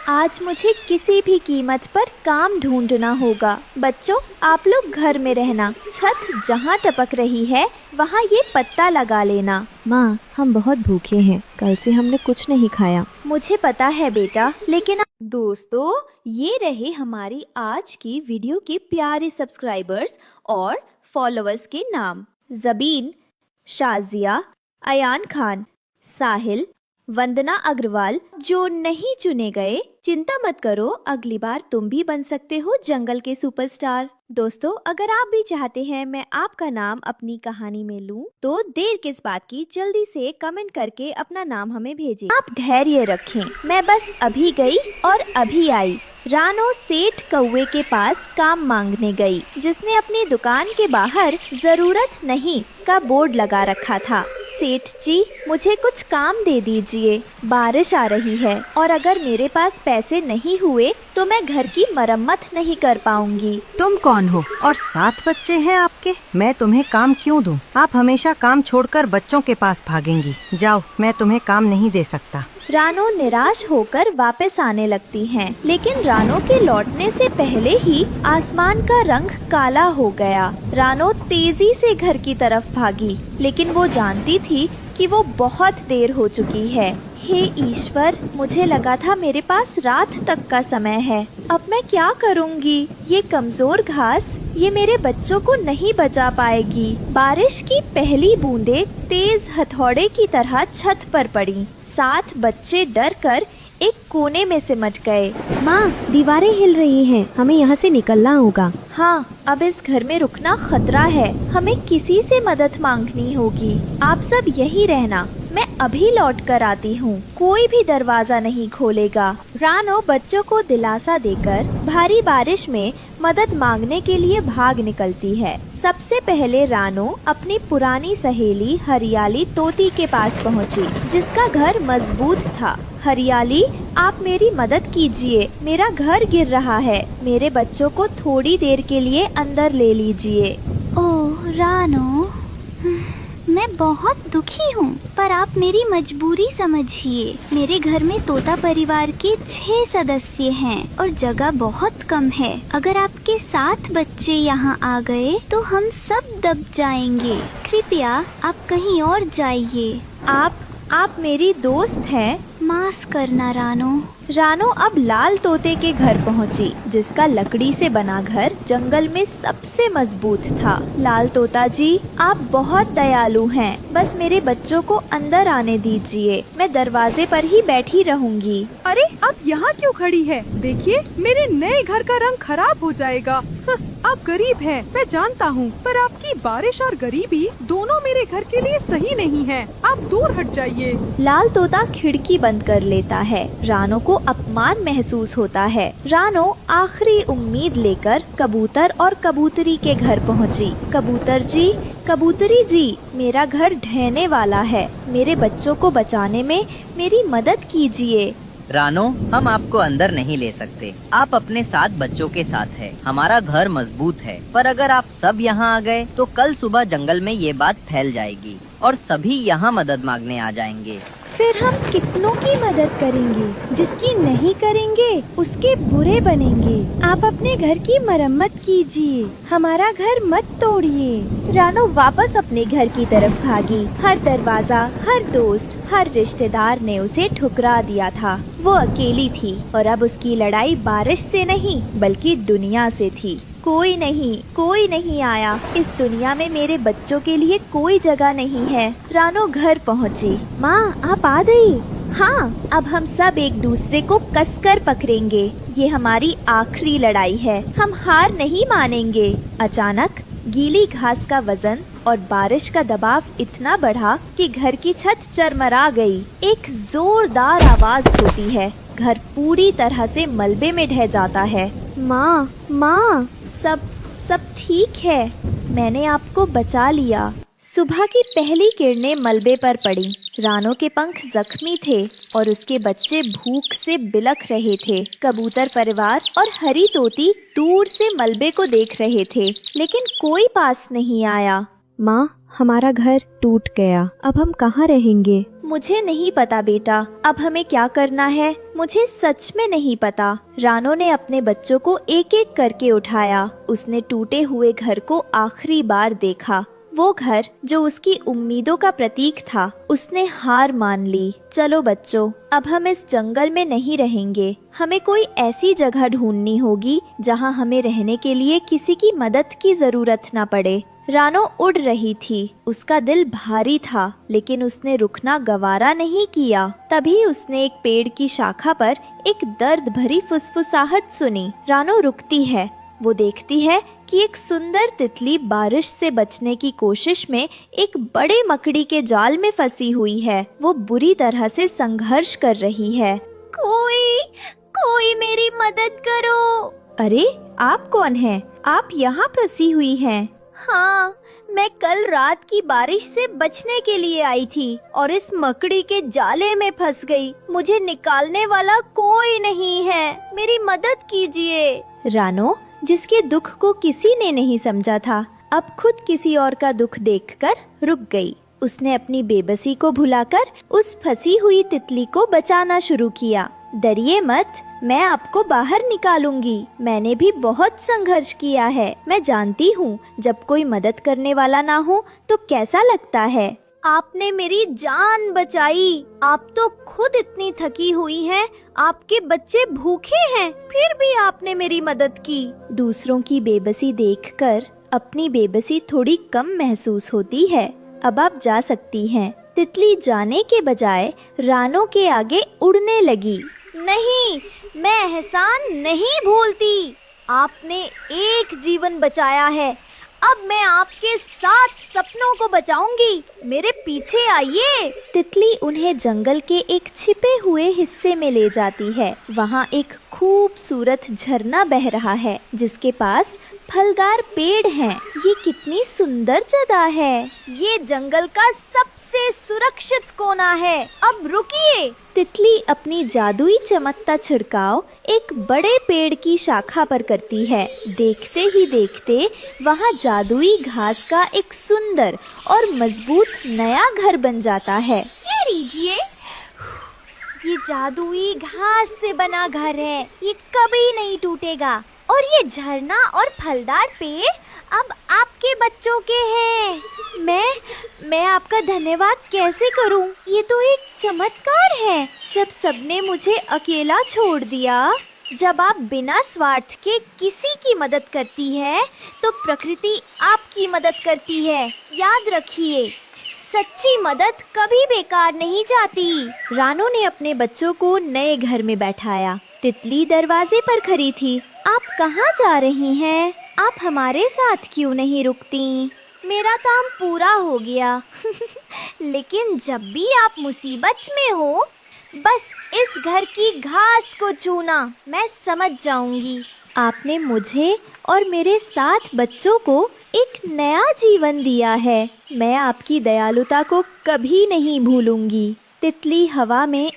आज मुझे किसी भी कीमत पर काम ढूंढना होगा। बच्चों, आप लोग घर में रहना, छत जहाँ टपक रही है वहाँ ये पत्ता लगा लेना। माँ, हम बहुत भूखे हैं, कल से हमने कुछ नहीं खाया। मुझे पता है बेटा, लेकिन दोस्तों, ये रहे हमारी आज की वीडियो के प्यारे सब्सक्राइबर्स और फॉलोअर्स के नाम। ज़बीन, शाजिया, अयान खान, साहिल, वंदना अग्रवाल। जो नहीं चुने गए, चिंता मत करो, अगली बार तुम भी बन सकते हो जंगल के सुपरस्टार। दोस्तों, अगर आप भी चाहते हैं मैं आपका नाम अपनी कहानी में लूं, तो देर किस बात की, जल्दी से कमेंट करके अपना नाम हमें भेजें। आप धैर्य रखें, मैं बस अभी गई और अभी आई। रानो सेठ कौवे के पास काम मांगने गई, जिसने अपनी दुकान के बाहर जरूरत नहीं का बोर्ड लगा रखा था। सेठ जी, मुझे कुछ काम दे दीजिए, बारिश आ रही है और अगर मेरे पास पैसे नहीं हुए तो मैं घर की मरम्मत नहीं कर पाऊंगी। तुम कौन हो और 7 बच्चे हैं आपके? मैं तुम्हें काम क्यों दूं? आप हमेशा काम छोड़कर बच्चों के पास भागेंगी। जाओ, मैं तुम्हें काम नहीं दे सकता। रानो निराश होकर वापस आने लगती हैं, लेकिन रानो के लौटने से पहले ही आसमान का रंग काला हो गया। रानो तेजी से घर की तरफ भागी, लेकिन वो जानती थी कि वो बहुत देर हो चुकी है। हे ईश्वर, मुझे लगा था मेरे पास रात तक का समय है। अब मैं क्या करूँगी? ये कमजोर घास ये मेरे बच्चों को नहीं बचा पाएगी। बारिश की पहली बूंदें तेज हथौड़े की तरह छत पर पड़ी। 7 बच्चे डरकर एक कोने में सिमट गए। माँ, दीवारें हिल रही हैं, हमें यहाँ से निकलना होगा। हाँ, अब इस घर में रुकना खतरा है, हमें किसी से मदद मांगनी होगी। आप सब यही रहना, मैं अभी लौट कर आती हूँ, कोई भी दरवाजा नहीं खोलेगा। रानो बच्चों को दिलासा देकर भारी बारिश में मदद मांगने के लिए भाग निकलती है। सबसे पहले रानो अपनी पुरानी सहेली हरियाली तोती के पास पहुँची, जिसका घर मजबूत था। हरियाली, आप मेरी मदद कीजिए, मेरा घर गिर रहा है, मेरे बच्चों को थोड़ी देर के लिए अंदर ले लीजिए। ओह रानो, मैं बहुत दुखी हूँ, पर आप मेरी मजबूरी समझिए। मेरे घर में तोता परिवार के 6 सदस्य हैं और जगह बहुत कम है। अगर आपके 7 बच्चे यहाँ आ गए तो हम सब दब जाएंगे। कृपया आप कहीं और जाइए। आप मेरी दोस्त हैं। माफ करना रानो। रानो अब लाल तोते के घर पहुंची, जिसका लकड़ी से बना घर जंगल में सबसे मजबूत था। लाल तोता जी, आप बहुत दयालु हैं, बस मेरे बच्चों को अंदर आने दीजिए, मैं दरवाजे पर ही बैठी रहूंगी। अरे, आप यहाँ क्यों खड़ी है? देखिए, मेरे नए घर का रंग खराब हो जाएगा। आप गरीब हैं, मैं जानता हूँ, पर आपकी बारिश और गरीबी दोनों मेरे घर के लिए सही नहीं है। आप दूर हट जाइए। लाल तोता खिड़की बंद कर लेता है। रानो को अपमान महसूस होता है। रानो आखिरी उम्मीद लेकर कबूतर और कबूतरी के घर पहुँची। कबूतर जी, कबूतरी जी, मेरा घर ढहने वाला है, मेरे बच्चों को बचाने में मेरी मदद कीजिए। रानो, हम आपको अंदर नहीं ले सकते, आप अपने 7 बच्चों के साथ हैं। हमारा घर मजबूत है, पर अगर आप सब यहाँ आ गए तो कल सुबह जंगल में ये बात फैल जाएगी और सभी यहाँ मदद मांगने आ जाएंगे। फिर हम कितनों की मदद करेंगे? जिसकी नहीं करेंगे उसके बुरे बनेंगे। आप अपने घर की मरम्मत कीजिए, हमारा घर मत तोड़िए। रानो वापस अपने घर की तरफ भागी। हर दरवाजा, हर दोस्त, हर रिश्तेदार ने उसे ठुकरा दिया था। वो अकेली थी और अब उसकी लड़ाई बारिश से नहीं बल्कि दुनिया से थी। कोई नहीं आया। इस दुनिया में मेरे बच्चों के लिए कोई जगह नहीं है। रानो घर पहुंची। माँ, आप आ गई। हाँ, अब हम सब एक दूसरे को कसकर पकड़ेंगे। ये हमारी आखिरी लड़ाई है, हम हार नहीं मानेंगे। अचानक गीली घास का वजन और बारिश का दबाव इतना बढ़ा कि घर की छत चरमरा गई। एक जोरदार आवाज होती है, घर पूरी तरह से मलबे में ढह जाता है। माँ, सब ठीक है, मैंने आपको बचा लिया। सुबह की पहली किरणें मलबे पर पड़ी। रानो के पंख जख्मी थे और उसके बच्चे भूख से बिलख रहे थे। कबूतर परिवार और हरी तोती दूर से मलबे को देख रहे थे, लेकिन कोई पास नहीं आया। माँ, हमारा घर टूट गया, अब हम कहाँ रहेंगे? मुझे नहीं पता बेटा, अब हमें क्या करना है मुझे सच में नहीं पता। रानो ने अपने बच्चों को एक एक करके उठाया। उसने टूटे हुए घर को आखिरी बार देखा। वो घर जो उसकी उम्मीदों का प्रतीक था। उसने हार मान ली। चलो बच्चों, अब हम इस जंगल में नहीं रहेंगे। हमें कोई ऐसी जगह ढूंढनी होगी जहाँ हमें रहने के लिए किसी की मदद की जरूरत न पड़े। रानो उड़ रही थी। उसका दिल भारी था, लेकिन उसने रुकना गवारा नहीं किया। तभी उसने एक पेड़ की शाखा पर एक दर्द भरी फुसफुसाहट सुनी। रानो रुकती है। वो देखती है कि एक सुंदर तितली बारिश से बचने की कोशिश में एक बड़े मकड़ी के जाल में फंसी हुई है। वो बुरी तरह से संघर्ष कर रही है। कोई मेरी मदद करो। अरे, आप कौन हैं? आप यहाँ फंसी हुई हैं। हाँ, मैं कल रात की बारिश से बचने के लिए आई थी और इस मकड़ी के जाले में फंस गई। मुझे निकालने वाला कोई नहीं है। मेरी मदद कीजिए। रानो, जिसके दुख को किसी ने नहीं समझा था, अब खुद किसी और का दुख देखकर रुक गई। उसने अपनी बेबसी को भुलाकर उस फंसी हुई तितली को बचाना शुरू किया। डरिए मत, मैं आपको बाहर निकालूंगी। मैंने भी बहुत संघर्ष किया है। मैं जानती हूँ जब कोई मदद करने वाला ना हो तो कैसा लगता है। आपने मेरी जान बचाई। आप तो खुद इतनी थकी हुई हैं। आपके बच्चे भूखे हैं, फिर भी आपने मेरी मदद की। दूसरों की बेबसी देखकर अपनी बेबसी थोड़ी कम महसूस होती है। अब आप जा सकती हैं। तितली जाने के बजाय रानो के आगे उड़ने लगी। नहीं, मैं एहसान नहीं भूलती। आपने एक जीवन बचाया है। अब मैं आपके 7 सपनों को बचाऊंगी। मेरे पीछे आइए। तितली उन्हें जंगल के एक छिपे हुए हिस्से में ले जाती है। वहाँ एक खूबसूरत झरना बह रहा है, जिसके पास फलदार पेड़ हैं। ये कितनी सुंदर जगह है। ये जंगल का सबसे सुरक्षित कोना है। अब रुकिए। तितली अपनी जादुई चमकता छिड़काव एक बड़े पेड़ की शाखा पर करती है। देखते ही देखते वहाँ जादुई घास का एक सुंदर और मजबूत नया घर बन जाता है। ये लीजिए, ये जादुई घास से बना घर है। ये कभी नहीं टूटेगा। और ये झरना और फलदार पेड़ अब आपके बच्चों के हैं। मैं आपका धन्यवाद कैसे करूं? ये तो एक चमत्कार है। जब सबने मुझे अकेला छोड़ दिया। जब आप बिना स्वार्थ के किसी की मदद करती है तो प्रकृति आपकी मदद करती है। याद रखिए, सच्ची मदद कभी बेकार नहीं जाती। रानो ने अपने बच्चों को नए घर में बैठाया। तितली दरवाजे पर खड़ी थी। आप कहाँ जा रही हैं? आप हमारे साथ क्यों नहीं रुकती? मेरा काम पूरा हो गया। लेकिन जब भी आप मुसीबत में हो, बस इस घर की घास को छूना, मैं समझ जाऊंगी। आपने मुझे और मेरे 7 बच्चों को एक नया जीवन दिया है। मैं आपकी दयालुता को कभी नहीं भूलूंगी। तितली हवा में